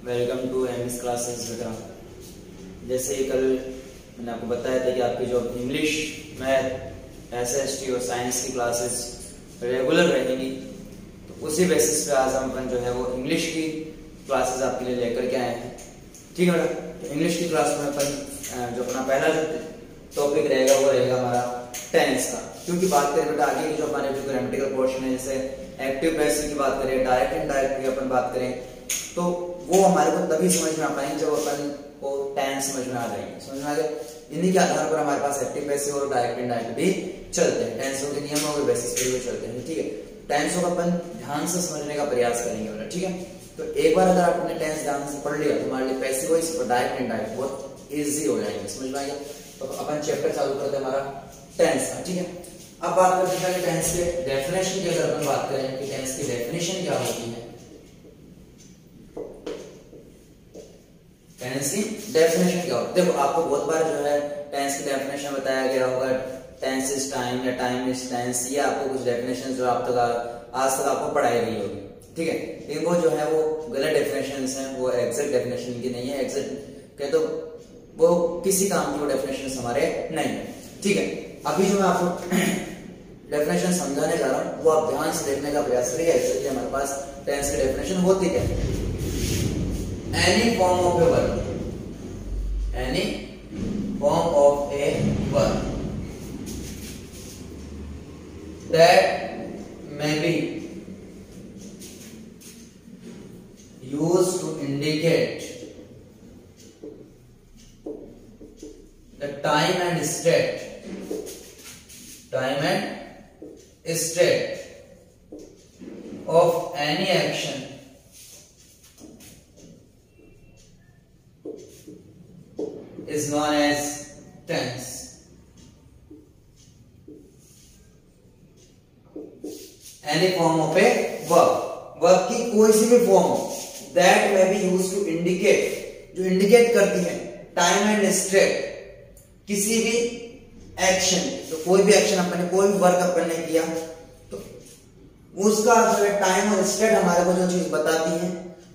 Welcome to MS classes बेटा। जैसे कल मैंने आपको बताया था कि आपकी जो इंग्लिश, मैथ, एसएसटी और साइंस की क्लासेस रेगुलर रहेंगी, तो उसी बेसिस पे आज हम अपन जो है वो इंग्लिश की क्लासेस आपके लिए लेकर के आए हैं। ठीक है बेटा। तो इंग्लिश की क्लास में अपन जो अपना पहला जो टॉपिक रहेगा वो रहेगा हमारा टेंस का। क्योंकि बात करें बेटा आगे की जो हमारे जो ग्रामेटिकल पोर्शन है, जैसे एक्टिव पैसिव की बात करें, डायरेक्ट इनडायरेक्ट की अपन बात करें, तो वो हमारे को तभी समझ में आ पाएंगे जब अपन को टेंस समझ में आ जाएंगे। समझ में आ गया? इन्हीं के आधार पर हमारे पास एक्टिव पैसिव और डायरेक्ट इनडायरेक्ट भी चलते हैं, टेंसों के नियमों के बेसिस पर भी चलते हैं। ठीक है। टेंसों को अपन ध्यान से समझने का प्रयास करेंगे बेटा। ठीक है। तो एक बार अगर आपने टेंस ध्यान से पढ़ लिया तो हमारे लिए पैसिव वॉइस और डायरेक्ट इनडायरेक्ट बहुत इजी हो जाएंगे। समझ में आ गया? तो अपन चैप्टर चालू करते हैं हमारा टेंस का। ठीक है। अब बात करते हैं कि टेंस के डेफिनेशन की अगर अपन बात करें कि टेंस की डेफिनेशन क्या होती है। टेंस की डेफिनेशन क्या होती है? देखो आपको बहुत बार जो है टेंस की डेफिनेशन बताया गया होगा, टेंस इज टाइम या टाइम इज टेंस, ये आपको कुछ डेफिनेशन जो आप तक आज तक आपको पढ़ाई गई होगी। ठीक है। लेकिन वो जो है वो गलत डेफिनेशन हैं, वो एग्जैक्ट डेफिनेशन की नहीं है। एग्जैक्ट कहे तो वो किसी काम की वो डेफिनेशन हमारे नहीं है। ठीक है। अभी जो मैं आपको डेफिनेशन समझाने जा रहा हूँ वो आप ध्यान से देखने का प्रयास करिए। एक्चुअली हमारे पास टेंस की डेफिनेशन होती है any form of a verb, any form of a verb that may be used to indicate the time and state of any action is known as tense. Any form of a verb की कोई सी भी form हो that may be used to indicate, जो indicate करती है time and state, किसी भी action, तो कोई भी एक्शन अपन ने, कोई भी वर्क अपन ने किया तो उसका जो है टाइम और स्टेट हमारे को जो चीज बताती है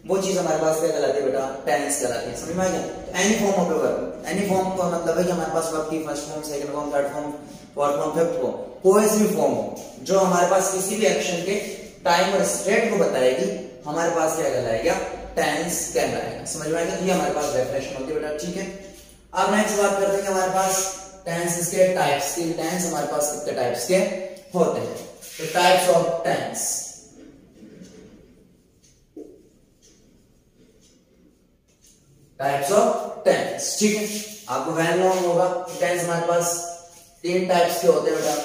वो चीज हमारे पास क्या कहलाती है बेटा? टेंस कहलाती है। समझ में आ गया? तो any form of a verb, any form का मतलब है कि हमारे पास वर्ब की first form, second form, third form, fourth form, fifth form, कोई सी भी फॉर्म हो जो हमारे पास किसी भी एक्शन के टाइम और स्टेट को बताएगी, हमारे पास क्या कहलाएगा? टेंस कहलाएगा। समझ में आएगा? ये हमारे पास डेफिनेशन होती है बेटा। ठीक है। अब नेक्स्ट बात करते हैं कि हमारे पास टेंस के टाइप्स की। टेंस हमारे पास कितने टाइप्स के होते हैं? तो types of tense, types of tense. ठीक है। आपको वेल नोन होगा टेंस हमारे पास तीन टाइप्स के होते हैं बेटा।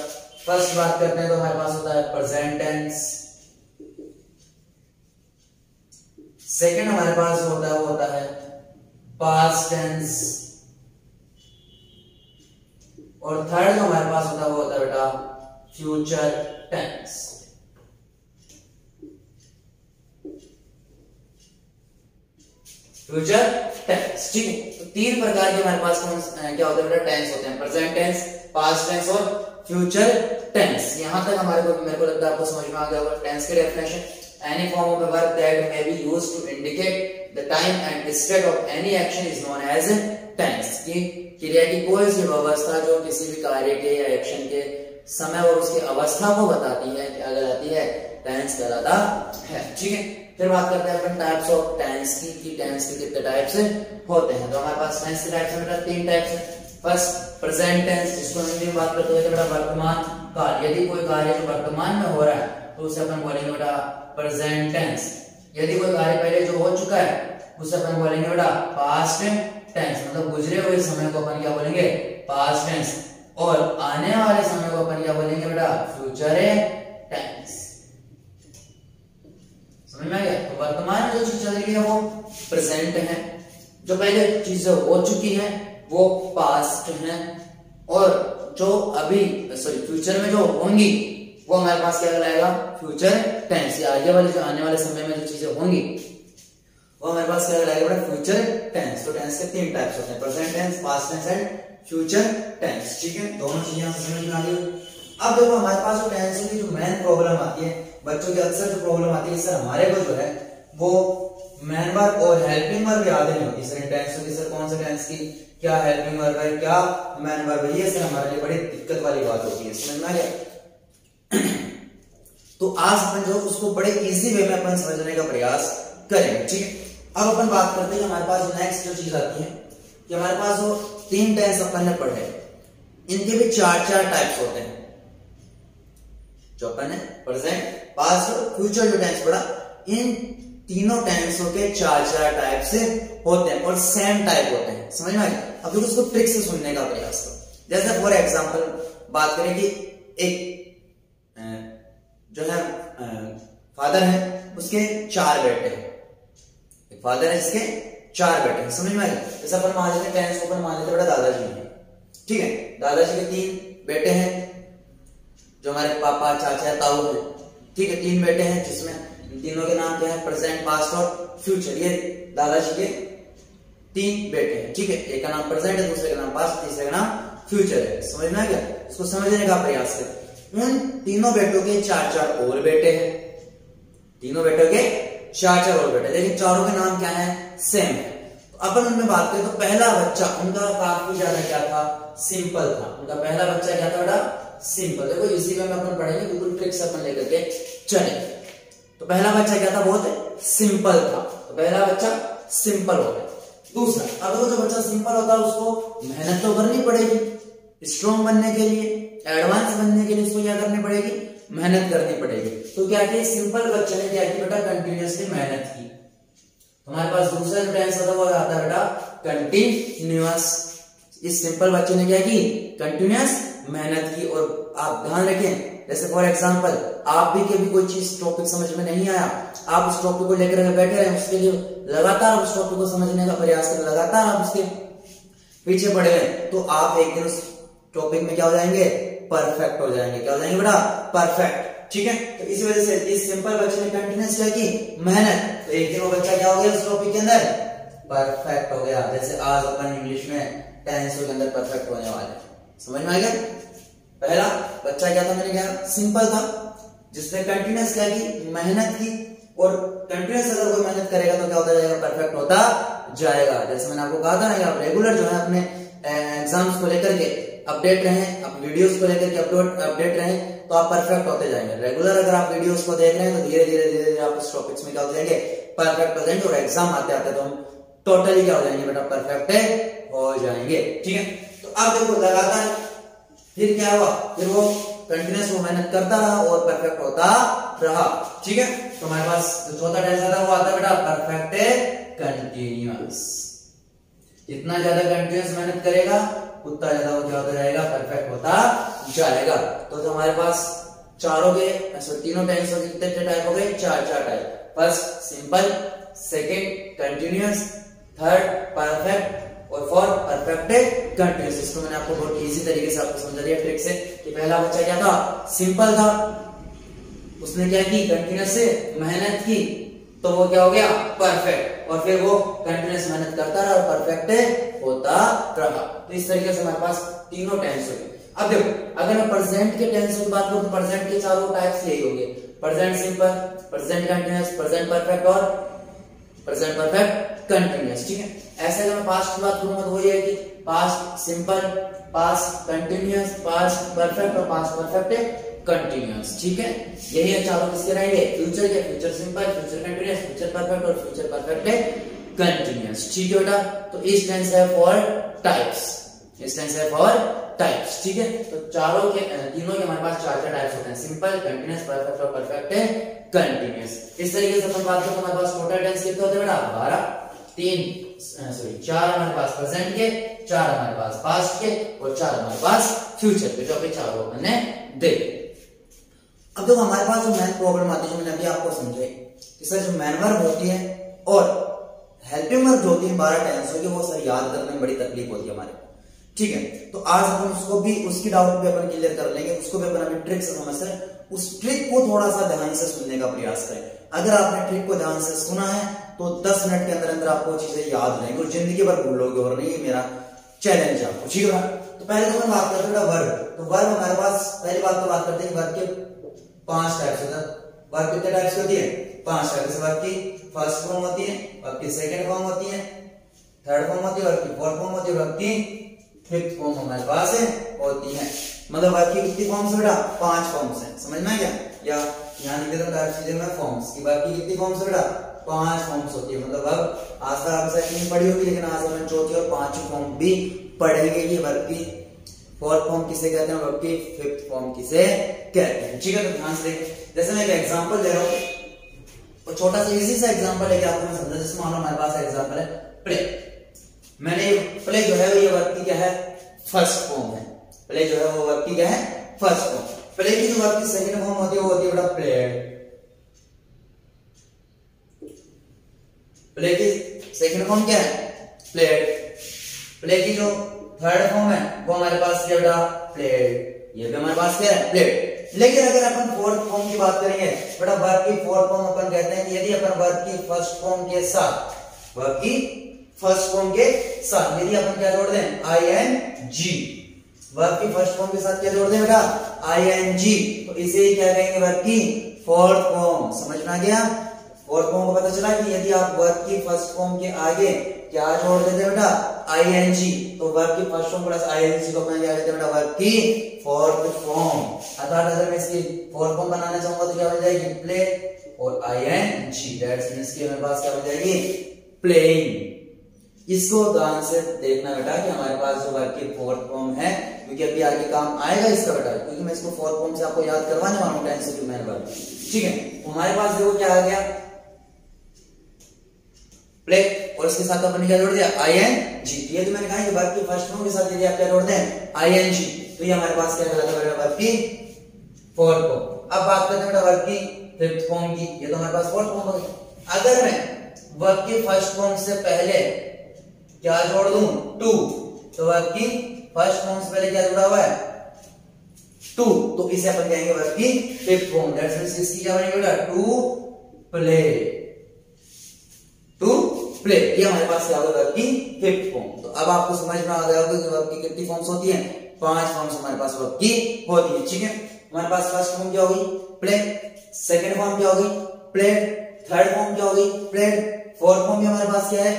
फर्स्ट बात करते हैं तो हमारे पास होता है प्रेजेंट टेंस, सेकेंड हमारे पास होता है पास्ट टेंस, और थर्ड जो हमारे पास होता है बेटा फ्यूचर टेंस। Future tense. ठीक है। तो तीन प्रकार के हमारे पास क्या होते हैं बेटा? टेंस होते हैं, प्रेजेंट टेंस, पास्ट टेंस और फ्यूचर टेंस। यहां तक मेरे को लगता है आपको समझ में आ गया होगा टेंस के definition. Any form of a verb that may be used to indicate the time and state of any action is known as tense. कि क्रिया की कोई सी अवस्था जो किसी भी कार्य के या एक्शन के समय और उसकी अवस्था को बताती है, क्या कहलाती है? टेंस कहलाता है। ठीक है। फिर बात करते हैं अपन टाइप्स ऑफ टेंस की कि टेंस के कितने टाइप्स होते हैं। तो हमारे पास टेंस के टाइप्स में तीन टाइप्स हैं। फर्स्ट प्रेजेंट टेंस, जिसको हिंदी में बात करते हैं बेटा वर्तमान काल। यदि कोई कार्य जो वर्तमान में हो रहा है तो उसे अपन बोलेंगे बेटा प्रेजेंट टेंस। यदि कोई कार्य पहले जो हो चुका है उसे अपन बोलेंगे बेटा पास्ट टेंस, मतलब गुजरे हुए समय को अपन क्या बोलेंगे? Past tense. और आने वाले समय को अपन क्या बोलेंगे बेटा? Future tense. समझ में आ गया? तो वर्तमान में जो चीज चल रही है वो प्रेजेंट है, जो पहले चीजें हो चुकी है वो पास्ट है, और जो अभी फ्यूचर में जो होंगी वो हमारे पास क्या कहलाएगा? Future tense. या आगे वाले जो आने वाले समय में जो चीजें होंगी वो हमारे पास क्या कहलाएगा बेटा? Future tense. तो टेंस के तीन टाइप्स होते हैं, present tense, past tense and future tense. ठीक है। दोनों चीजें यहां से समझ में आ गई। अब देखो हमारे पास जो टेंस की जो मेन प्रॉब्लम आती है, बच्चों की अक्सर जो प्रॉब्लम आती है सर हमारे को जो है वो मेन वर्ब और हेल्पिंग वर्ब याद नहीं होती सर टेंस की, सर कौन से टेंस की क्या हेल्पिंग वर्ब है क्या मेन वर्ब है, ये सर हमारे लिए बड़ी दिक्कत वाली बात होती है, समझ में आ गया। तो आज अपन जो उसको बड़े इजी वे में अपन समझने का प्रयास करेंगे, ठीक है। अब अपन बात करते हैं हमारे पास नेक्स्ट जो चीज आती है कि हमारे पास जो 3 टेंस अपन ने पढ़े, इनके भी 4 टाइप्स होते हैं। जो अपन ने प्रेजेंट पास्ट और फ्यूचर जो टेंस पढ़ा, इन तीनों टेंसों के 4 टाइप से होते हैं और सेम टाइप होते हैं, समझ में आ गया। अब देखो उसको ट्रिक से सुनने का प्रयास करो। जैसे फॉर एग्जांपल बात करें कि एक जो है फादर है, उसके 4 बेटे हैं। एक फादर है जिसके 4 बेटे हैं, समझ में आ गया। जैसे अपन मान लेते हैं टेंस अपन मान लेते हैं बेटा दादाजी है, ठीक है। दादाजी के 3 बेटे हैं, जो हमारे पापा चाचा ताऊ है, ठीक है। 3 बेटे हैं जिसमें तीनों के नाम क्या है, प्रेजेंट पास्ट और फ्यूचर। ये दादाजी के 3 बेटे हैं, ठीक है। एक का नाम प्रेजेंट है, दूसरे का नाम पास्ट, तीसरे का नाम फ्यूचर है, समझ में आ गया। इसको समझने का प्रयास करें। उन तीनों बेटों के 4 और बेटे हैं, तीनों बेटों के 4 और बेटे, लेकिन चारों के नाम क्या है, सेम है। तो अपन उनमें बात करें तो पहला बच्चा उनका काफी ज्यादा क्या था, सिंपल था। उनका पहला बच्चा क्या था बेटा, सिंपल। देखो इसी में अपन पढ़ेंगे, बिल्कुल ट्रिक से अपन लेकर के चले। तो पहला बच्चा क्या था, बहुत सिंपल था। तो पहला बच्चा सिंपल हो गया। दूसरा, अगर जो बच्चा सिंपल होता है उसको मेहनत तो करनी पड़ेगी, स्ट्रॉन्ग बनने के लिए, एडवांस बनने के लिए उसको क्या करनी पड़ेगी, मेहनत करनी पड़ेगी। तो क्या कि सिंपल बच्चे ने क्या की बेटा, कंटिन्यूअसली मेहनत की। हमारे पास दूसरा जो टेंस होता है वो आता है बेटा कंटिन्यूअस। इस सिंपल बच्चे ने क्या की, कंटिन्यूअस मेहनत की। और आप ध्यान रखें, जैसे फॉर एग्जांपल आप भी कभी कोई चीज टॉपिक समझ में नहीं आया, आप उस टॉपिक को लेकर बैठे रहे, उसके लिए लगातार उस टॉपिक को समझने का प्रयास करें, लगातार आप उसके पीछे पड़े रहे, तो आप एक दिन उस टॉपिक में क्या हो जाएंगे, परफेक्ट हो जाएंगे। क्या हो जाएंगे बेटा, परफेक्ट, ठीक है। तो इसी वजह से इस सिंपल बच्चे ने कंटिन्यूअस क्या की, मेहनत, तो एक दिन वो बच्चा क्या हो गया उस टॉपिक के अंदर, परफेक्ट हो गया। जैसे आज अपन इंग्लिश में टेंसों के अंदर परफेक्ट होने वाले, समझ में आ गया। पहला बच्चा क्या था, मैंने कहा सिंपल था, जिसने कंटिन्यूअस क्या की, मेहनत की। और कंटिन्यूअस अगर कोई मेहनत करेगा तो क्या होता जाएगा, परफेक्ट होता जाएगा। जैसे मैंने आपको कहा था ना कि आप रेगुलर जो है अपने एग्जाम्स को लेकर के अपडेट रहें, आप वीडियोस को लेकर के अपडेट रहें, तो आप परफेक्ट होते जाएंगे। रेगुलर अगर आप वीडियोस को देख रहे हैं तो धीरे धीरे आप इस टॉपिक्स में क्या हो जाएंगे, परफेक्ट हो जाएंगे। और एग्जाम आते आते तो हम टोटली क्या हो जाएंगे बेटा, परफेक्ट हो जाएंगे, ठीक है। तो अब देखो लगातार फिर क्या हुआ, फिर वो कंटिन्यूअस वो मेहनत करता रहा और परफेक्ट होता रहा, ठीक है। तो हमारे पास जो चौथा टेंस आता है वो आता है बेटा परफेक्ट कंटिन्यूअस। जितना ज्यादा कंटिन्यूअस मेहनत करेगा उतना ज्यादा वो क्या होता जाएगा, परफेक्ट होता जाएगा। तो हमारे पास तीनों टेंस के कितने टाइप हो गए, 4 type. First simple, second continuous, third perfect और फोर्थ परफेक्ट कंटिन्यूअस। इसको मैंने आपको बहुत इजी तरीके से आपको समझा दिया ट्रिक से कि पहला बच्चा क्या था, सिंपल था, उसने क्या की, कंटिन्यूअस से मेहनत की, तो वो क्या हो गया, परफेक्ट। और फिर वो कंटिन्यूअस मेहनत करता रहा और परफेक्ट होता रहा। तो इस तरीके से हमारे पास तीनों टेंस हो गए। अब देखो अगर मैं प्रेजेंट के टेंस की बात करूं तो प्रेजेंट के 4 टाइप्स यही होंगे, present simple, present continuous, present perfect और प्रेजेंट परफेक्ट कंटिन्यूअस, ठीक है। ऐसे अगर मैं पास्ट की बात करूंगा तो वो ये है कि past simple, past continuous, past perfect और पास्ट परफेक्ट कंटिन्यूअस, ठीक है। यही है 4 किसके रहेंगे, फ्यूचर के, future simple, future continuous, future perfect और फ्यूचर परफेक्ट कंटिन्यूअस, ठीक है बेटा। तो इस टेंस है फॉर टाइप्स, इस टेंस है फॉर टाइप्स, ठीक है। तो तीनों के हमारे पास 4 टाइप्स होते हैं, सिंपल, कंटिन्यूअस, परफेक्ट और परफेक्ट कंटिन्यूअस। इस तरीके से अपन बात करें तो हमारे पास टोटल टेंस कितने होते हैं बेटा, 4 हमारे पास प्रेजेंट के, 4 हमारे पास पास्ट के और 4 हमारे पास फ्यूचर के, जो अभी 4 हमने देखे। अब देखो हमारे पास जो मेन प्रॉब्लम आती है, मैंने अभी आपको समझाई, इसमें जो मेन वर्ब होती है और हेल्पिंग वर्ब जो होती है 12 टेंस की, वो सर याद करने में बड़ी तकलीफ होती है हमारे, ठीक है। तो आज अपन उसको भी, उसकी डाउट भी अपन क्लियर कर लेंगे, उसको भी अपन अभी ट्रिक से समझ रहे हैं। उस ट्रिक को थोड़ा सा ध्यान से सुनने का प्रयास करें। अगर आपने ट्रिक को ध्यान से सुना है तो 10 मिनट के अंदर अंदर आपको चीजें याद रहेंगी और जिंदगी भर भूलोगे, और नहीं मेरा चैलेंज है आपको, ठीक है। तो पहले तो हम बात करते हैं वर्ब। तो वर्ब हमारे पास, पहली बात तो बात करते हैं वर्ब के 5 टाइप्स होते हैं। वर्ब कितने टाइप्स होती है, 5 तरह से वर्ब की फर्स्ट फॉर्म होती है, वर्ब की सेकंड फॉर्म होती है, थर्ड फॉर्म होती है, वर्ब की फोर्थ फॉर्म होती है, वर्ब की फिफ्थ फॉर्म हमारे पास होती है। मतलब वर्ब की कितनी फॉर्म्स बेटा? 5 फॉर्म्स है। समझ में आ गया? या यहाँ लिख देता हूं डायरेक्ट सीधे में फॉर्म्स की वर्ब की कितनी फॉर्म्स है बेटा? 5 फॉर्म्स होती है। मतलब वर्ब आज तक आप सेकंड में पढ़ी होगी, लेकिन आज अपन चौथी और पांचवी फॉर्म भी पढ़ेंगे कि वर्ब की फोर्थ फॉर्म किसे कहते हैं, वर्ब की फिफ्थ फॉर्म किसे कहते हैं। ठीक है, तो ध्यान से देखिए। जैसे मैं एक एग्जांपल दे रहा हूं, तो छोटा सा इजी सा एग्जांपल है कि आपको मैं समझा। जैसे मान लो हमारे पास एग्जांपल है प्ले। मैंने प्ले जो है ये वर्ब की क्या है? फर्स्ट फॉर्म है। प्ले जो है वो वर्ब की क्या है? First form. प्ले की जो वर्ब की सेकंड फॉर्म होती है वो होती है बेटा प्लेड। प्ले की सेकंड फॉर्म क्या है? प्लेड। प्ले की जो थर्ड फॉर्म है वो हमारे पास क्या बेटा? प्लेड। ये भी हमारे पास क्या है? प्लेड। लेकिन अगर अपन फोर्थ फॉर्म की बात करेंगे बेटा, वर्ब की फोर्थ फॉर्म अपन कहते हैं कि यदि अपन वर्ब की फर्स्ट फॉर्म के साथ, वर्ब की फर्स्ट फॉर्म के साथ यदि अपन क्या जोड़ दें? आईएनजी। वर्ब की फर्स्ट फॉर्म के साथ क्या जोड़ दें बेटा? आईएनजी। तो इसे क्या कहेंगे? वर्ब की फोर्थ फॉर्म। समझ में आ गया? फोर्थ फॉर्म को पता चला कि यदि आप वर्ब की फर्स्ट फॉर्म के आगे क्या जोड़ देते बेटा? आईएनजी, तो वर्ब की फर्स्ट फॉर्म प्लस आईएनजी को अपन क्या कहते हैं बेटा? वर्ब की फोर्थ फॉर्म। अर्थात अगर मैं इसकी फोर्थ फॉर्म बनाना चाहूंगा तो क्या बन जाएगी? प्ले और आईएनजी। दैट्स मींस कि हमारे पास क्या बन जाएगी? प्लेइंग। इसको ध्यान से देखना बेटा कि हमारे पास जो वर्ब की फोर्थ फॉर्म है, क्योंकि अभी आगे काम आएगा इसका बेटा, क्योंकि मैं इसको फोर्थ फॉर्म से आपको याद करवाने वाला हूं टेंस की मेन वर्ब। ठीक है, तो हमारे पास देखो क्या आ गया? प्ले और इसके साथ अपन ने क्या जोड़ दिया? आईएनजी। ये तो मैंने कहा कि वर्ब की फर्स्ट फॉर्म के साथ यदि आप क्या जोड़ दें? आईएनजी, तो ये हमारे पास क्या कहलाता है? वर्ब की फोर्थ फॉर्म। अब बात करते हैं बेटा वर्ब की फिफ्थ फॉर्म की। ये तो हमारे पास फोर्थ फॉर्म हो गई। अगर मैं वर्ब की फर्स्ट फॉर्म से पहले क्या जोड़ दूं? टू। तो वर्ब की फर्स्ट फॉर्म से पहले क्या जुड़ा हुआ है? टू। तो इसे अपन कहेंगे वर्ब की फिफ्थ फॉर्म। दैट्स मींस इसकी क्या बनेगी बेटा? To play. टू प्ले, ये हमारे पास क्या होगा? वर्ब की फिफ्थ फॉर्म। तो अब आपको समझ में आ गया होगा कि वर्ब की कितनी फॉर्म्स होती हैं? 5 फॉर्म्स हमारे पास वर्ब की होती है। ठीक है, हमारे पास फर्स्ट फॉर्म क्या होगी? प्ले। सेकंड फॉर्म क्या होगी? प्लेड। थर्ड फॉर्म क्या होगी? प्लेड। फोर्थ फॉर्म भी हमारे पास क्या है?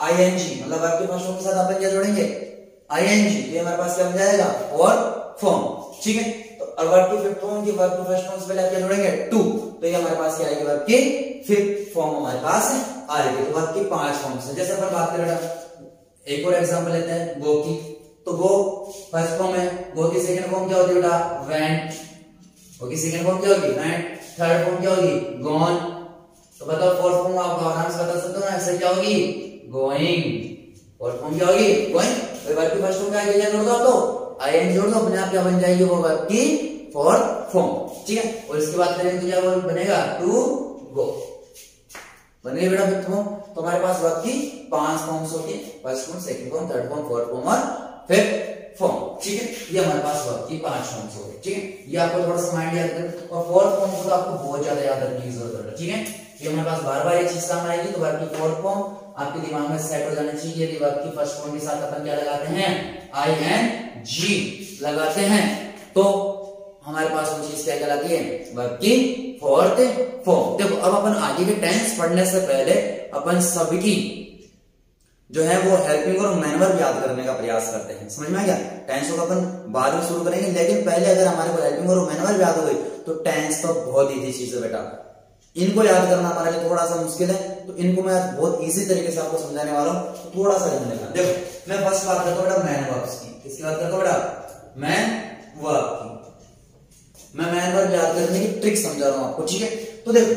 आईएनजी। मतलब वर्ब के फर्स्ट फॉर्म के साथ अपन क्या जोड़ेंगे? आईएनजी। ये हमारे पास क्या बन जाएगा? Fourth form. ठीक है, तो अब वर्ब की फिफ्थ फॉर्म की वर्ब के फर्स्ट फॉर्म से पहले क्या जोड़ेंगे? टू। तो ये हमारे पास क्या आएगी? वर्ब की फिफ्थ फॉर्म हमारे पास आएगी। तो वर्ब की 5 फॉर्म्स है। जैसे अपन बात करें, एक और एग्जांपल लेते हैं गो की। तो गो फर्स्ट फॉर्म है, गो की सेकंड फॉर्म क्या होती है बेटा? वेंट। गो की सेकंड फॉर्म क्या होगी? वेंट। थर्ड फॉर्म क्या होगी? गॉन। तो बताओ फोर्थ फॉर्म आप आराम से बता सकते हो ना, ऐसे क्या होगी? गोइंग। फोर्थ फॉर्म क्या होगी? गोइंग। तो वर्ब की फर्स्ट फॉर्म का आगे क्या जोड़ दो आप? तो आईएन जोड़ दो, अपने आप क्या बन जाएगी? वो वर्ब की फोर्थ फॉर्म। ठीक है, और इसकी बात करें तो क्या बनेगा? टू गो बन गई बेटा फिफ्थ फॉर्म। तो हमारे पास वर्ब की 5 फॉर्म्स होती है, first form, second form, third form, fourth form और फिफ्थ फॉर्म। ठीक है, ये हमारे पास वर्ब की 5 फॉर्म्स हो गई। ठीक है, ये आपको थोड़ा सा माइंड याद कर, और फोर्थ फॉर्म को तो आपको बहुत ज्यादा याद रखने की जरूरत है। ठीक है, ये हमारे पास बार बार ये चीज काम आएगी। तो वर्ब की फोर्थ फॉर्म आपके दिमाग में सेट हो जाना चाहिए। यदि वर्ब की फर्स्ट फॉर्म के साथ अपन क्या लगाते हैं? आईएनजी लगाते हैं, तो हमारे पास वो चीज क्या कहलाती है? वर्ब की फोर्थ फॉर्म। देखो, अब अपन आगे के टेंस पढ़ने से पहले अपन सबकी जो है वो हेल्पिंग और मैन वर्ब याद करने का प्रयास करते हैं। समझ में आ गया? टेंस को अपन बाद में शुरू करेंगे, लेकिन पहले अगर हमारे को हेल्पिंग और मैन वर्ब याद हो गई तो टेंस तो बहुत इजी चीज है बेटा। इनको याद करना हमारे लिए थोड़ा सा मुश्किल है, तो इनको मैं बहुत इजी तरीके से आपको समझाने वाला हूं, तो थोड़ा सा ध्यान देना। देखो, मैं फर्स्ट बात करता हूं बेटा मैन वर्ब्स की। किसकी बात करता हूं बेटा? मैन वर्ब की। मैं मैन वर्ब याद करने की ट्रिक समझा रहा हूं आपको। ठीक है, तो देखो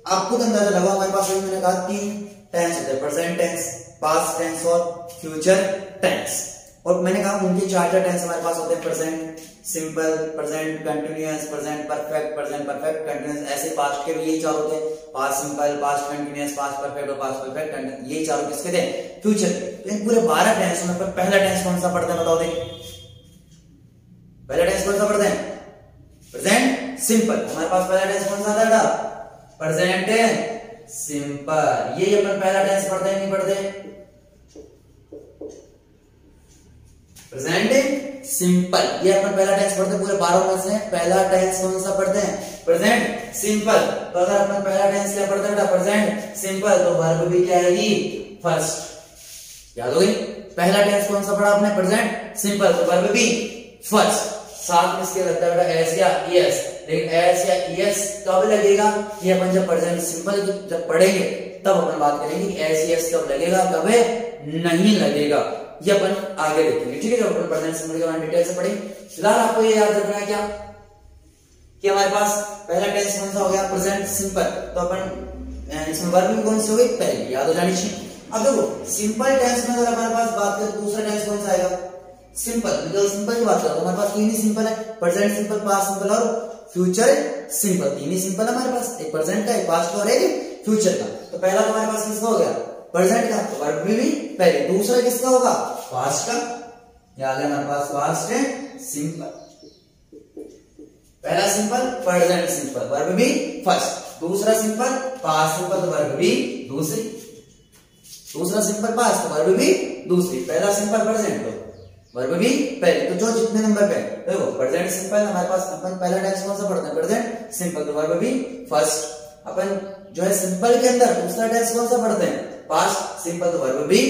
आपको तो अंदाजा लगा, हमारे पास अभी मैंने कहा 3 टेंस होते हैं, प्रेजेंट टेंस, पास्ट टेंस और फ्यूचर टेंस। और मैंने कहा उनके 4 टेंस हमारे पास होते हैं, present simple, present continuous, present perfect, present perfect continuous. ऐसे पास्ट के भी यही 4 होते हैं, past simple, past continuous, past perfect और पास्ट परफेक्ट कंटिन्यूअस। यही 4 किसके थे? फ्यूचर। तो इन पूरे 12 टेंस में पहला टेंस कौन सा पढ़ते हैं बताओ? पहला टेंस कौन सा पढ़ते हैं? Present simple. हमारे पास पहला टेंस कौन सा था बेटा? Present simple. ये अपन पहला टेंस पढ़ते हैं नहीं पढ़ते? प्रेजेंट सिंपल, ये अपन पहला टेंस पढ़ते हैं। पूरे 12 में से पहला टेंस कौन सा पढ़ते हैं? Present simple. तो अगर अपन पहला टेंस क्या पढ़ते हैं बेटा, प्रेजेंट सिंपल, तो वर्ब भी क्या आएगी, फर्स्ट। याद हो गई, पहला टेंस कौन सा पढ़ा आपने, प्रेजेंट सिंपल, तो वर्ब भी फर्स्ट। साथ में इसके लगता है बेटा एस या ईएस, लेकिन एस या ईएस कब लगेगा, ये अपन जब प्रेजेंट सिंपल जब पढ़ेंगे तब अपन बात करेंगे कि एस ईएस कब लगेगा, कब नहीं लगेगा, ये अपन आगे देखेंगे। ठीक है, जब अपन प्रेजेंट सिंपल के बारे में डिटेल से पढ़ेंगे। फिलहाल आपको ये याद रखना है क्या कि हमारे पास पहला टेंस कौन सा हो गया, प्रेजेंट सिंपल, तो अपन इसमें वर्ब भी कौन सी हो गई, पहली, याद हो जानी चाहिए। अब देखो सिंपल टेंस में अगर हमारे पास बात करें दूसरा टेंस कौन सा आएगा, सिंपल। मतलब सिंपल की बात करें तो हमारे पास तीन ही सिंपल है, प्रेजेंट सिंपल, पास्ट सिंपल और फ्यूचर सिंपल। तीन ही सिंपल है हमारे पास, एक प्रेजेंट का, एक पास्ट का और एक फ्यूचर का। तो पहला तो हमारे पास किसका हो गया, प्रेजेंट का, तो वर्ब भी पहले। दूसरा किसका होगा, पास्ट का, याद है हमारे पास पास्ट सिंपल। पहला सिंपल प्रेजेंट सिंपल, वर्ब भी फर्स्ट। दूसरा सिंपल पास्ट सिंपल, तो वर्ब भी दूसरी। दूसरा सिंपल पास्ट, तो वर्ब भी दूसरी। पहला सिंपल प्रेजेंट, तो वर्ब भी पहले। तो जो जितने नंबर पे देखो प्रेजेंट सिंपल हमारे पास, अपन पहला टेंस कौन सा पढ़ते हैं, प्रेजेंट सिंपल, तो वर्ब भी फर्स्ट। अपन जो है सिंपल के अंदर दूसरा टेंस कौन सा पढ़ते हैं, पास्ट सिंपल, तो वर्ब भी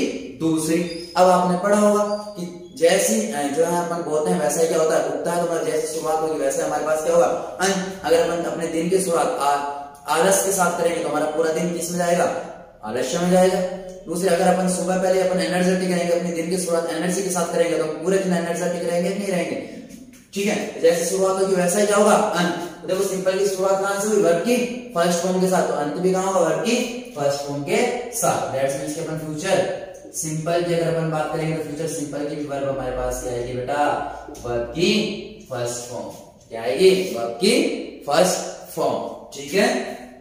दूसरी। अब आपने पढ़ा होगा कि जैसी जो है अपन बोलते हैं वैसा ही क्या होता है, उगता है, तो जैसी शुरुआत होगी वैसे हमारे पास क्या होगा, अगर अपन अपने दिन की शुरुआत आलस के साथ करेंगे तो हमारा पूरा दिन किस में जाएगा, आलस्य में जाएगा। दूसरे अगर अपन सुबह पहले अपन एनर्जेटिक रहेंगे, अपने दिन की शुरुआत एनर्जी के साथ करेंगे तो पूरे दिन एनर्जेटिक रहेंगे नहीं रहेंगे। ठीक है, जैसे शुरुआत होगी वैसा ही क्या होगा, अंत। तो देखो सिंपल की शुरुआत कहां से हुई, वर्ब की फर्स्ट फॉर्म के साथ, तो अंत भी कहां होगा, वर्ब की फर्स्ट फॉर्म के साथ। दैट्स मींस कि अपन फ्यूचर सिंपल की अगर अपन बात करेंगे तो फ्यूचर सिंपल की वर्ब हमारे पास क्या आएगी बेटा, वर्ब की फर्स्ट फॉर्म। क्या आएगी, वर्ब की फर्स्ट फॉर्म। ठीक है,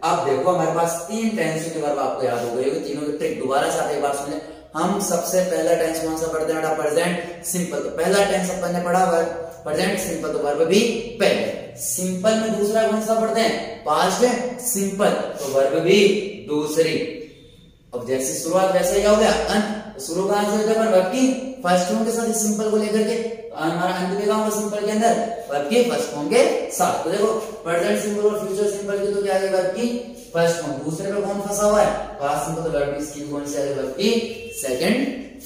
अब देखो हमारे पास तीन टेंस के वर्ब आपको याद हो गए होंगे, तीनों की ट्रिक दोबारा से आप एक बार सुन ले। हम सबसे पहला टेंस कौन सा पढ़ते हैं बेटा, प्रेजेंट सिंपल। तो पहला टेंस अपन ने पढ़ा प्रेजेंट सिंपल, तो वर्ब भी पहले। सिंपल में दूसरा कौन सा पढ़ते हैं, पास्ट सिंपल, तो वर्ब भी दूसरी। अब जैसे शुरुआत वैसे क्या हो गया, अंत। तो शुरू कहां से होता है, वर्ब की फर्स्ट फॉर्म के साथ सिंपल को लेकर के, हमारा अंत भी कहां होगा सिंपल के अंदर, वर्ब की फर्स्ट फॉर्म के साथ। तो देखो प्रेजेंट सिंपल और फ्यूचर सिंपल की तो क्या है, वर्ब की फर्स्ट फॉर्म। दूसरे पे कौन फंसा हुआ है, पास्ट सिंपल, तो वर्ब की कौन सी है, वर्ब की सेकंड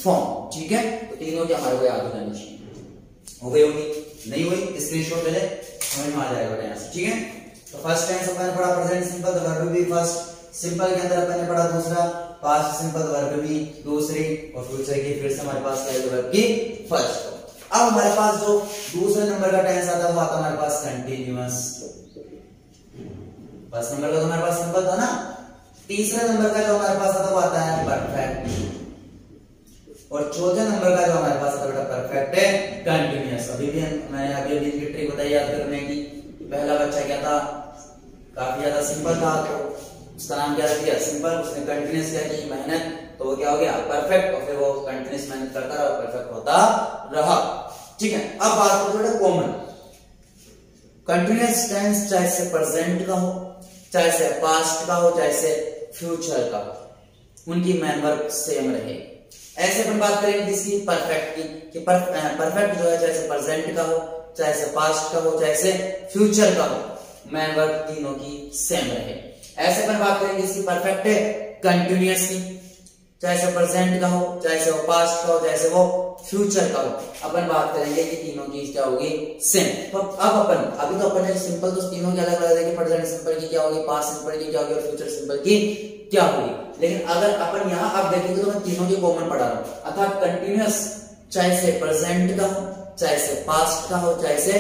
फॉर्म। ठीक है, तो तीनों की हमारे को याद हो जानी चाहिए। हो गई होगी, नहीं हुई स्क्रीनशॉट ले ले, समझ में आ जाएगा बेटा यहाँ से। ठीक है, तो फर्स्ट टेंस अपन ने पढ़ा प्रेजेंट सिंपल, तो वर्ब भी फर्स्ट। सिंपल के अंदर अपन ने पढ़ा दूसरा पास्ट सिंपल, वर्ब भी दूसरी। और फ्यूचर की फिर से हमारे पास क्या है, वर्ब की फर्स्ट। अब हमारे पास जो दूसरे नंबर का टेंस आता है वो आता है हमारे पास कंटिन्यूअस। फर्स्ट नंबर का तो हमारे पास सिंपल था ना, तीसरे नंबर का जो हमारे पास आता है वो आता है परफेक्ट, और चौथे नंबर का जो हमारे पास आता है परफेक्ट है कंटिन्यूअस। अभी भी मैंने अभी की ट्रिक बताई याद करने की। पहला बच्चा क्या था, काफी ज्यादा सिंपल था, तो उसका नाम क्या रख दिया, सिंपल। उसने कंटिन्यूअस क्या की, मेहनत, तो वो क्या हो गया, परफेक्ट। और फिर वो कंटिन्यूअस मेहनत करता रहा और परफेक्ट होता रहा। ठीक है, अब बात करते हैं कॉमन। कंटिन्यूअस टेंस चाहे से प्रेजेंट का हो, चाहे से पास्ट का हो, चाहे से फ्यूचर का हो, उनकी मेन वर्ब सेम रहे। ऐसे अपन बात करेंगे जिसकी परफेक्ट की, कि परफेक्ट जो है चाहे से प्रेजेंट का हो, चाहे से पास्ट का हो, चाहे से फ्यूचर का हो, मेन वर्ब तीनों की सेम रहे। ऐसे अपन बात करेंगे जिसकी परफेक्ट है कंटिन्यूअस की, चाहे से प्रेजेंट का हो, चाहे से वो पास्ट का हो, चाहे से वो फ्यूचर का हो, अपन बात करेंगे कि तीनों की क्या होगी, सेम। तो अब अपन अभी तो अपन ने सिंपल तो तीनों की अलग अलग देखी, प्रेजेंट सिंपल की क्या होगी, पास्ट सिंपल की क्या होगी और फ्यूचर सिंपल की क्या होगी। लेकिन अगर अपन यहाँ अब देखेंगे तो मैं तीनों की कॉमन पढ़ा रहा हूँ, अर्थात कंटिन्यूअस चाहे से प्रेजेंट का हो, चाहे से पास्ट का हो, चाहे से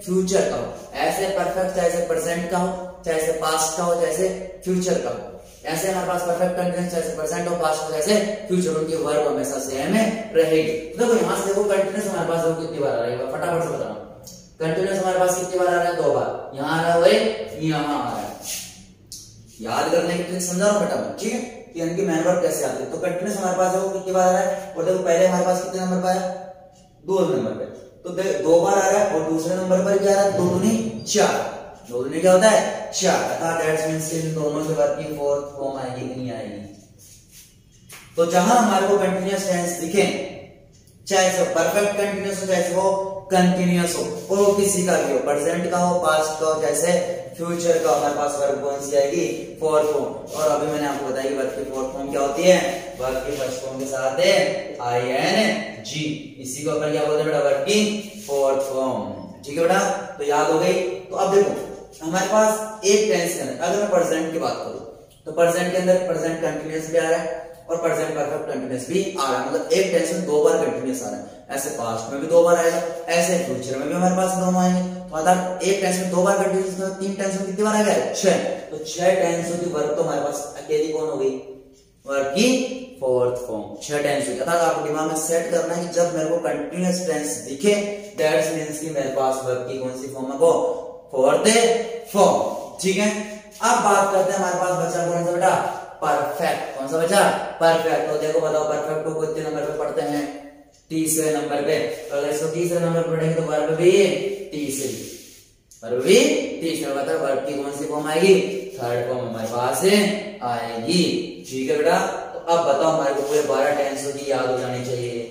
फ्यूचर का हो। ऐसे परफेक्ट चाहे से प्रेजेंट का हो, चाहे से पास्ट का हो, चाहे से फ्यूचर का हो। ऐसे हमारे पास परफेक्ट कंटिन्यूअस चाहे से प्रेजेंट हो, पास्ट हो, चाहे से फ्यूचर, उनकी वर्ब हमेशा सेम रहेगी। देखो यहाँ से देखो कंटिन्यूअस हमारे पास देखो कितनी बार आ रहा है, फटाफट से बताओ। कंटिन्यूअस हमारे पास कितनी बार आ रहा है, 2 बार। यहाँ आ रहा है, यहाँ आ रहा है। याद करने की ट्रिक समझा रहा बेटा, ठीक है, कि इनकी मेन वर्ब कैसे आती है। तो कंटिन्यूअस हमारे पास देखो कितनी बार आ रहा है, और देखो पहले हमारे पास कितने नंबर पर आया, 2 नंबर पे, तो 2 बार आ रहा है। और दूसरे नंबर पर क्या आ रहा है, 2 दूनी 4, 2 दूनी क्या होता है 4, अर्थात दैट्स मींस इन दोनों के वर्ब की फोर्थ फॉर्म आएगी कि नहीं आएगी। तो जहां हमारे को कंटिन्यूअस टेंस दिखे, चाहे से परफेक्ट कंटिन्यूअस हो, चाहे से वो कंटिन्यूअस हो, और वो किसी का भी हो, प्रेजेंट का हो, पास्ट का हो, चाहे से फ्यूचर का हमारे पास वर्ब कौन सी आएगी, फोर्थ फॉर्म। और अभी मैंने आपको बताया वर्ब की फोर्थ फॉर्म क्या होती है, वर्ब की फर्स्ट फॉर्म के साथ है ING, इसी को अपन क्या बोलते हैं बेटा, वर्ब की फोर्थ फॉर्म। ठीक है बेटा, तो याद हो गई। तो अब देखो हमारे पास एक टेंस के अंदर अगर मैं प्रेजेंट की बात करूं तो प्रेजेंट के अंदर प्रेजेंट कंटिन्यूअस भी आ रहा है और प्रेजेंट परफेक्ट कंटिन्यूअस भी आ रहा है, मतलब एक टेंस में 2 बार कंटिन्यूअस आ रहा है। ऐसे पास्ट में भी 2 बार आएगा, ऐसे फ्यूचर में भी हमारे पास दोनों आएंगे। तो मतलब एक टेंस में 2 बार कंटिन्यूअस, मतलब 3 टेंस में कितनी बार आएगा, 6। तो 6 टेंसों की वर्ब तो हमारे पास अकेली कौन हो गई, वर्ब की फोर्थ फॉर्म। 6 टेंस हो गया। आपको दिमाग में सेट करना है कि जब मेरे को कंटिन्यूअस टेंस दिखे दैट्स मींस कि मेरे पास वर्ब की कौन सी फॉर्म है, वो फोर्थ फॉर्म। ठीक है, अब बात करते हैं हमारे पास बचा कौन सा बेटा, परफेक्ट। कौन सा बचा, परफेक्ट। तो देखो बताओ परफेक्ट को कितने नंबर पे पढ़ते हैं, तीसरे नंबर पे। तो अगर इसको तीसरे नंबर पे पढ़ेंगे तो वर्ब भी तीसरी, वर्ब भी तीसरा, मतलब वर्ब की कौन सी फॉर्म आएगी, थर्ड फॉर्म हमारे पास आएगी। ठीक है बेटा, तो अब बताओ हमारे को पूरे 12 टेंसों की याद हो जानी चाहिए।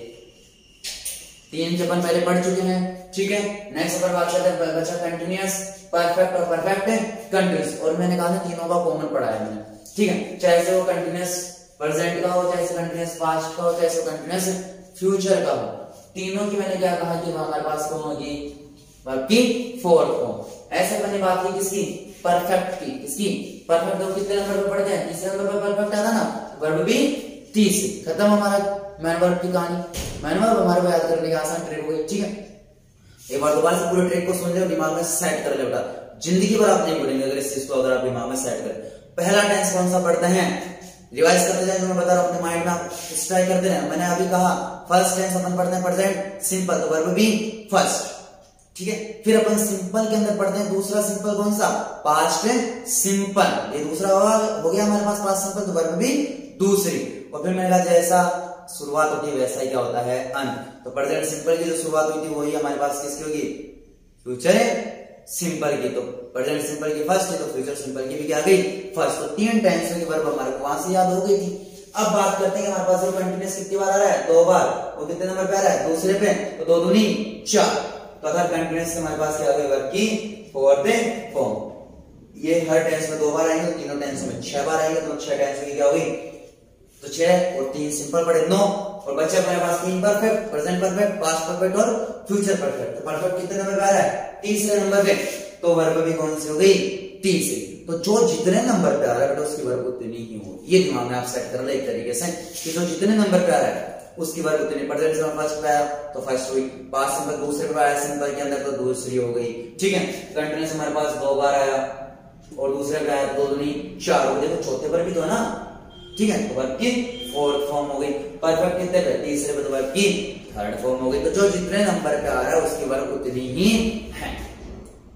3 के अपन पहले पढ़ चुके हैं। ठीक है, नेक्स्ट अपन बात करते हैं बचा कंटिन्यूअस, परफेक्ट और परफेक्ट कंटिन्यूअस। और मैंने कहा था तीनों का कॉमन पढ़ा है मैंने। ठीक है, चाहे से वो कंटिन्यूअस प्रेजेंट का हो, चाहे से कंटिन्यूअस पास्ट का हो, चाहे से कंटिन्यूअस फ्यूचर का हो, तीनों की मैंने क्या कहा कि हमारे पास कौन होगी, वर्ब की फोर्थ फॉर्म। ऐसे मैंने बात की किसकी, परफेक्ट की। किसकी, परफेक्ट। तो कितने नंबर पे पढ़ते हैं, तीसरे नंबर पे परफेक्ट आता ना, वर्ब भी तीसरी। खत्म हमारा मैन वर्ब की कहानी। मैन वर्ब हमारे को याद करने की आसान ट्रिक हो गई। ठीक है, एक बार दोबारा से पूरे ट्रिक को सुन ले, दिमाग में सेट कर ले बेटा, जिंदगी भर आप नहीं भूलेंगे अगर इस चीज को अगर आप दिमाग में सेट करें। पहला टेंस कौन सा पढ़ते हैं, रिवाइज करते जाए, मैं बता रहा हूं अपने माइंड में आप स्ट्राइक करते रहे। मैंने अभी कहा फर्स्ट टेंस अपन पढ़ते हैं प्रेजेंट सिंपल, तो वर्ब भी फर्स्ट। ठीक है, फिर अपन सिंपल के अंदर पढ़ते हैं दूसरा सिंपल कौन सा, पास्ट सिंपल। ये दूसरा हो गया हमारे पास पास्ट सिंपल, तो वर्ब भी दूसरी। और फिर मैंने कहा जैसा शुरुआत होती है वैसा ही क्या होता है, अंत। तो प्रेजेंट सिंपल की जो शुरुआत हुई थी वही हमारे पास किसकी होगी, फ्यूचर सिंपल की। तो प्रेजेंट सिंपल की फर्स्ट है तो फ्यूचर सिंपल की भी क्या गई, फर्स्ट। तो 3 टेंसों की वर्ब हमारे को वहां से याद हो गई थी। अब बात करते हैं कि हमारे पास कंटिन्यूअस कितनी बार आ रहा है, 2 बार। वो कितने नंबर पे आ रहा है, दूसरे पे। तो 2 दूनी 4। तो अगर कंटिन्यूअस हमारे पास क्या हो गई, वर्ब की फोर्थ फॉर्म। ये हर टेंस में 2 बार आएंगे, तीनों टेंसों में 6 बार आएंगे। तो 6 टेंसों की क्या होगी, तो 6 और 3 सिंपल पड़े 9। और बच्चे हमारे पास 3 perfect, present perfect, past perfect और फ्यूचर परफेक्ट। तो परफेक्ट कितने नंबर पे आ रहा है, तीसरे नंबर पे। तो वर्ब भी कौन सी हो गई, तीसरी। तो जो जितने नंबर पे आ रहा है बेटा उसकी वर्ब उतनी ही हो, ये दिमाग में आप सेट कर ले एक तरीके से कि जो जितने नंबर पे आ रहा है उसकी वर्ब उतनी। प्रेजेंट से फर्स्ट पे आया तो फर्स्ट हुई, पास्ट सिंपल दूसरे पे आया सिंपल के अंदर तो दूसरी हो गई। ठीक है, कंटिन्यूअस हमारे पास 2 बार आया और दूसरे पे आया 2 दूनी 4 हो गए, तो चौथे पर भी तो है ना। ठीक है, तो वर्ब की फोर्थ फॉर्म हो गई। परफेक्ट कितने पे, तीसरे पे, तो वर्ब की थर्ड फॉर्म हो गई। तो जो जितने नंबर पे आ रहा है उसकी वर्ब उतनी ही है।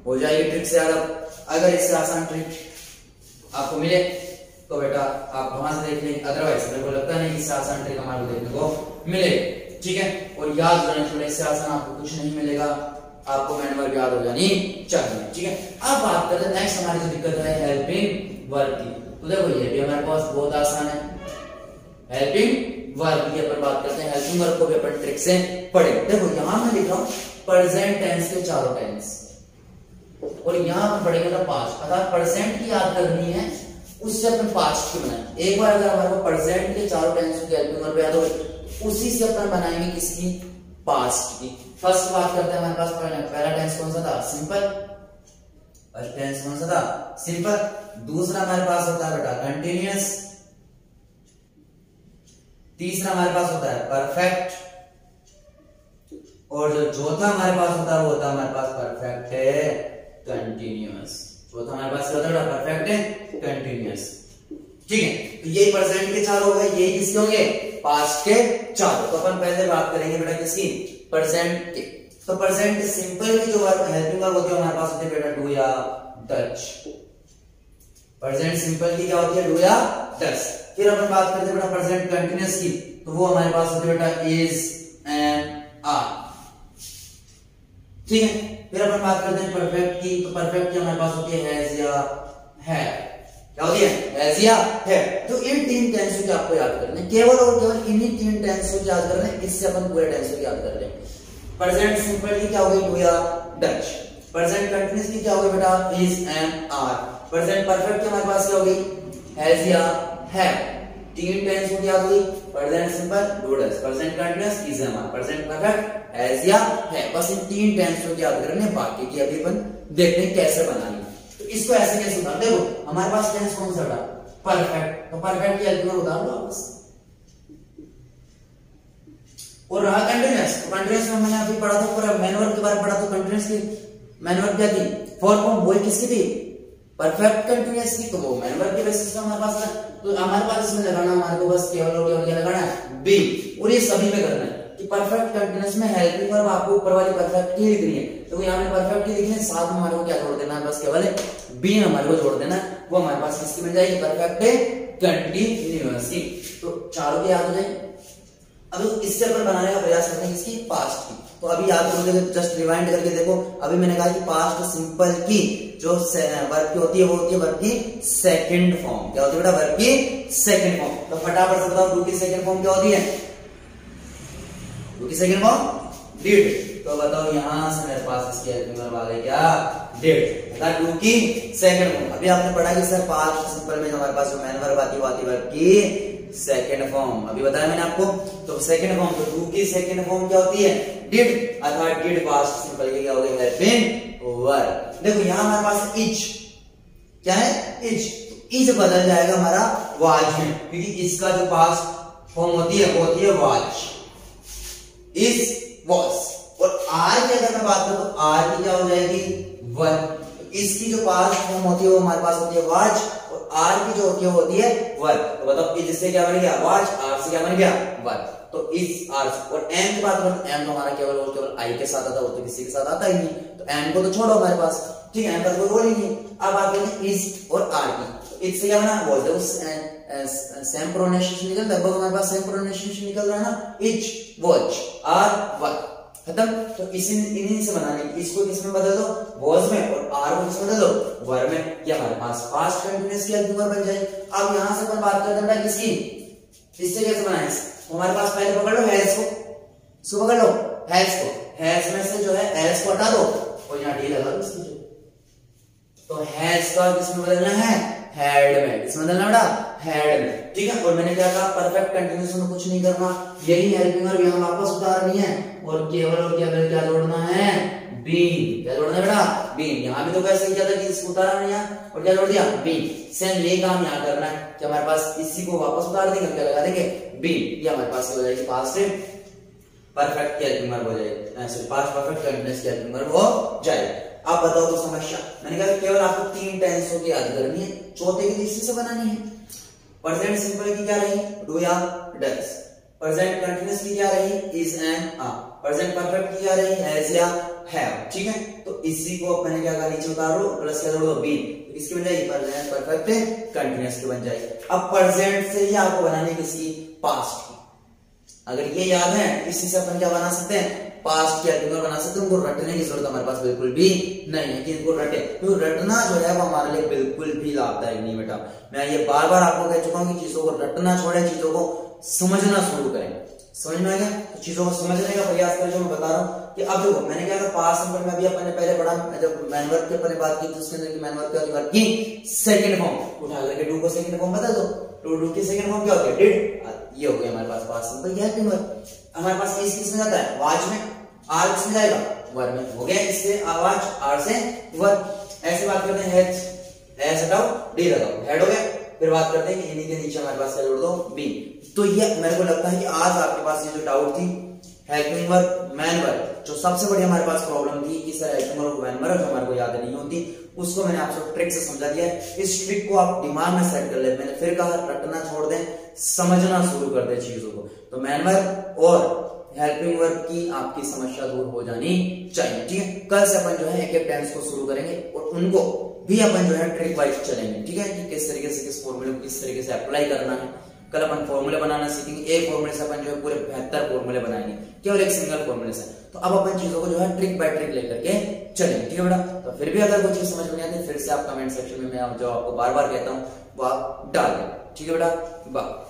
हो जाएगी ट्रिक से याद। अगर इससे आसान ट्रिक आपको मिले तो बेटा आप वहां से देख लें, अदरवाइज मेरे को लगता नहीं इससे आसान ट्रिक हमारे को देखने को मिले। ठीक है, और याद रखना चाहिए, इससे आसान आपको कुछ नहीं मिलेगा, आपको मैन वर्ब याद हो जानी चाहिए। ठीक है, अब बात करते हैं नेक्स्ट हमारी जो दिक्कत है हेल्पिंग वर्ब की। तो देखो ये भी हमारे पास बहुत आसान है, हेल्पिंग वर्ब की अपन बात करते हैं। हेल्पिंग वर्ब को भी अपन ट्रिक से पढ़े। देखो यहां मैं लिख रहा हूं प्रेजेंट टेंस के चारों टेंस, और यहां पर पढ़ेंगे तो पास्ट। अर्थात प्रेजेंट की याद करनी है उससे अपन पास्ट की बनाएंगे। एक बार अगर हमारे को प्रेजेंट के चारों टेंस की हेल्पिंग वर्ब याद हो उसी से अपन बनाएंगे किसकी, पास्ट की। फर्स्ट बात करते हैं हमारे पास पहला टेंस कौन सा था, सिंपल। फर्स्ट टेंस कौन सा था, सिंपल। दूसरा हमारे पास होता है बेटा कंटिन्यूअस। तीसरा हमारे पास होता है परफेक्ट। और जो चौथा हमारे पास होता है वो होता है हमारे पास परफेक्ट कंटिन्यूअस। चौथा हमारे पास क्या होता है, परफेक्ट कंटिन्यूअस। ठीक है, तो ये प्रेजेंट के 4 हो गए, ये किसके होंगे, पास्ट के 4। तो अपन पहले बात करेंगे बेटा किसकी, प्रेजेंट के। तो प्रेजेंट सिंपल की जो वर्ब हेल्पिंग वर्ब होती है हमारे पास होती है बेटा डू या डच। प्रेजेंट सिंपल की क्या होती है, डू या डच। फिर अपन बात करते हैं बेटा प्रेजेंट कंटिन्यूअस की, तो वो हमारे पास होती है बेटा इज एंड आर। ठीक है, फिर अपन बात करते हैं परफेक्ट की, तो परफेक्ट की हमारे पास होती है हैज या है। क्या होती है, हैज या है। तो इन 3 टेंसों की आपको याद करने, केवल और केवल इन्हीं 3 टेंसों की याद करने, इससे अपन पूरे टेंसों की याद कर लेंगे। प्रेजेंट सिंपल की क्या हो गई, डू या डच। प्रेजेंट कंटिन्यूअस की क्या होगी बेटा, is am are. Present perfect की हमारे पास क्या होगी, हैज या हैव। तीन टेंस होगी आ गई, present simple, do does, present continuous, is am are, present perfect, has या हैव। बस इन तीन टेंस को याद करने, बाकी की अभी अपन देखते हैं कैसे बनानी। तो इसको ऐसे कैसे उतार, देखो हमारे पास टेंस कौन सा बेटा, परफेक्ट। तो परफेक्ट की हेल्प में उतार लो वापस। और रहा कंटिन्यूअस, तो कंटिन्यूअस में मैंने अभी पढ़ा था, पूरा मैन वर्ब के बारे में पढ़ा, तो कंटिन्यूअस की मैन वर्ब क्या थी, फॉर फॉर्म वही किसकी थी, परफेक्ट कंटिन्यूअस की। तो वो मैन वर्ब के बेसिस पे हमारे पास है। तो हमारे पास इसमें लगाना, हमारे को बस केवल और केवल क्या लगाना है, बी। और ये सभी पे करना है कि परफेक्ट कंटिन्यूअस में हेल्पिंग वर्ब आपको ऊपर वाली परफेक्ट की दिख रही है, तो यहाँ पे परफेक्ट की दिख रही है, साथ में हमारे को क्या जोड़ देना है, बस केवल बी हमारे को जोड़ देना है। वो हमारे पास किसकी मिल जाएगी, परफेक्ट कंटिन्यूअस की। तो चारों की याद हो जाएगी। अब इससे अपन बनाने का प्रयास करते हैं इसकी पास्ट की। तो अभी याद करोगे, जस्ट रिवाइंड करके देखो। अभी मैंने कहा कि पास्ट सिंपल की जो वर्ब की होती है वो होती है वर्ब की सेकंड फॉर्म। क्या होती है बेटा, वर्ब की सेकंड फॉर्म। तो फटाफट से बताओ, डू की सेकंड फॉर्म क्या होती है, डू की सेकंड फॉर्म डिड। तो बताओ यहां से मेरे पास इसकी हेल्पिंग वर्ब आ गई क्या, डिड। बता डू की सेकंड फॉर्म। अभी आपने पढ़ा कि सर पास्ट सिंपल में जो हमारे पास जो मैन वर्ब आती है वो आती है वर्ब की सेकंड फॉर्म। अभी बताया मैंने आपको। तो सेकंड फॉर्म, तो डू की सेकंड फॉर्म क्या होती है, डिड, अर्थात डिड पास्ट सिंपल की क्या हो गई, हेल्पिंग वर्ब। देखो यहां हमारे पास इज क्या है, इज। तो इज बदल जाएगा हमारा वाज में, क्योंकि इसका जो पास्ट फॉर्म होती है वो होती है वाज, इज वॉज। और आर की अगर मैं बात करूं तो आर की क्या हो जाएगी, वर। इसकी जो पास्ट फॉर्म होती है वो हमारे पास होती है वाज, और आर की जो होती है वो होती है वर। तो बताओ इज से क्या बन गया, वाज, आर से क्या बन गया, वर। तो इज आर। और एम की बात करें तो एम तो हमारा केवल और केवल आई के साथ आता है, और तो किसी के साथ आता ही नहीं। तो एम को तो छोड़ो हमारे पास, ठीक है, एम का कोई रोल ही नहीं। अब बात करें इज और आर की। तो इज से क्या बना, वाज। देखो सेम प्रोनाउंसिएशन निकल रहा है, लगभग हमारे पास सेम प्रोनाउंसिएशन निकल रहा है ना, इज, वाज, आर, वर, खत्म। तो इन्हीं से बनाने, इसको किसमें बदल दो, वाज में, और आर को किसमें बदल दो, वर में। ये हमारे पास पास्ट कंटिन्यूअस की हेल्पिंग वर्ब बन जाए। अब यहां से अपन बात करते हैं किसकी, इससे कैसे बनाए। हमारे पास पहले पकड़ लो हैज को, इसको पकड़ लो हैज को। हैज में से जो है एस को हटा दो और यहाँ डी लगा दो इसमें। तो हैज का किसमें बदलना है, हैड में। किसमें बदलना बेटा, हैड में, ठीक है। और मैंने क्या कहा, परफेक्ट कंटिन्यूअस में कुछ नहीं करना, यही हेल्पिंग वर्ब यहां वापस उतारनी है, और केवल और केवल क्या जोड़ना है, बीन। क्या जोड़ना है बेटा, बीन। यहां भी तो कैसे किया था कि इसको उतारा नहीं है और क्या जोड़ दिया, बीन। सेम ये काम यहां करना है कि हमारे पास इसी को वापस उतार देंगे, क्या लगा देंगे, बीन। ये हमारे पास हो जाएगी पास्ट परफेक्ट की हेल्पिंग वर्ब हो जाएगी, सॉरी पास्ट परफेक्ट कंटिन्यूअस की हेल्पिंग वर्ब हो जाएगी। अब बताओ तो समस्या, मैंने कहा केवल आपको तीन टेंसों की याद करनी है, चौथे की इसी से बनानी है। प्रेजेंट सिंपल की क्या रही, डू या डज। प्रेजेंट कंटिन्यूअस की क्या रही, is and are. Present perfect की क्या रही, हैज या हैव, ठीक है। तो इसी को मैंने क्या कहा, नीचे उतारो, प्लस क्या जोड़ दो, बीन। तो इसकी बन जाएगी प्रेजेंट परफेक्ट कंटिन्यूअस की बन जाएगी। अब प्रेजेंट से ही आपको बनानी किसकी, पास्ट की। अगर ये याद है, इसी से अपन क्या बना सकते हैं, पास्ट की हेल्पिंग वर्ब बना सकते हैं। उनको रटने की जरूरत हमारे पास बिल्कुल भी नहीं है कि इनको रटे, क्योंकि रटना जो है वो हमारे लिए बिल्कुल भी लाभदायक नहीं बेटा। मैं ये बार बार आपको कह चुका हूं कि चीजों को रटना छोड़े, चीजों को समझना शुरू करें। समझ में आ गया, तो चीजों को समझने का प्रयास करें। जो मैं बता रहा हूँ कि अब देखो मैंने क्या कहा, पास्ट सिंपल में भी अपन ने पहले पढ़ा, जब मैन वर्ब के ऊपर बात की तो उसके अंदर की मैन वर्ब की सेकंड फॉर्म उठा करके डू को सेकंड फॉर्म बदल दो। तो डू की सेकंड फॉर्म क्या होती है, डिड। ये हो गया हमारे पास पास्ट सिंपल की हेल्पिंग वर्ब। हमारे पास इस किसमें जाता है, वाज में, आर किसमें जाएगा, वर में। हो गया इससे आवाज, आर से वर। ऐसे बात करते हैं, हैज, एस हटाओ, डी लगाओ, हेड हो गया। फिर बात करते हैं कि इन्हीं के नीचे हमारे पास क्या जोड़ दो, बी। तो ये मेरे को लगता है कि आज आपके पास ये जो डाउट थी हेल्पिंग वर्ब, मैन वर्ब, जो सबसे बड़ी हमारे पास प्रॉब्लम थी कि sir helping verb, man verb जो हमारे को याद नहीं होती, उसको मैंने आपको ट्रिक से समझा दिया है। इस ट्रिक को आप दिमाग में सेट कर ले। मैंने फिर कहा, रटना छोड़ दें, समझना शुरू कर दें चीजों को। तो मैन वर्ब और हेल्पिंग वर्ब की आपकी समस्या दूर हो जानी चाहिए, ठीक है। कल से अपन जो है एक एक टेंस को शुरू करेंगे और उनको भी अपन जो है ट्रिक वाइज चलेंगे, ठीक है, कि किस तरीके से किस फॉर्मूले को किस तरीके से अप्लाई करना है। कल अपन फॉर्मूले बनाना सीखेंगे, एक फॉर्मूले से अपन जो है पूरे 72 फॉर्मूले बनाएंगे, केवल एक सिंगल फॉर्मूले से। तो अब अपन चीजों को जो है ट्रिक बाय ट्रिक लेकर के चलेंगे, ठीक है बेटा। तो फिर भी अगर कोई चीज समझ में नहीं आती, फिर से आप कमेंट सेक्शन में मैं जो आपको बार बार कहता हूँ वो आप डाल दें, ठीक है बेटा। बाय।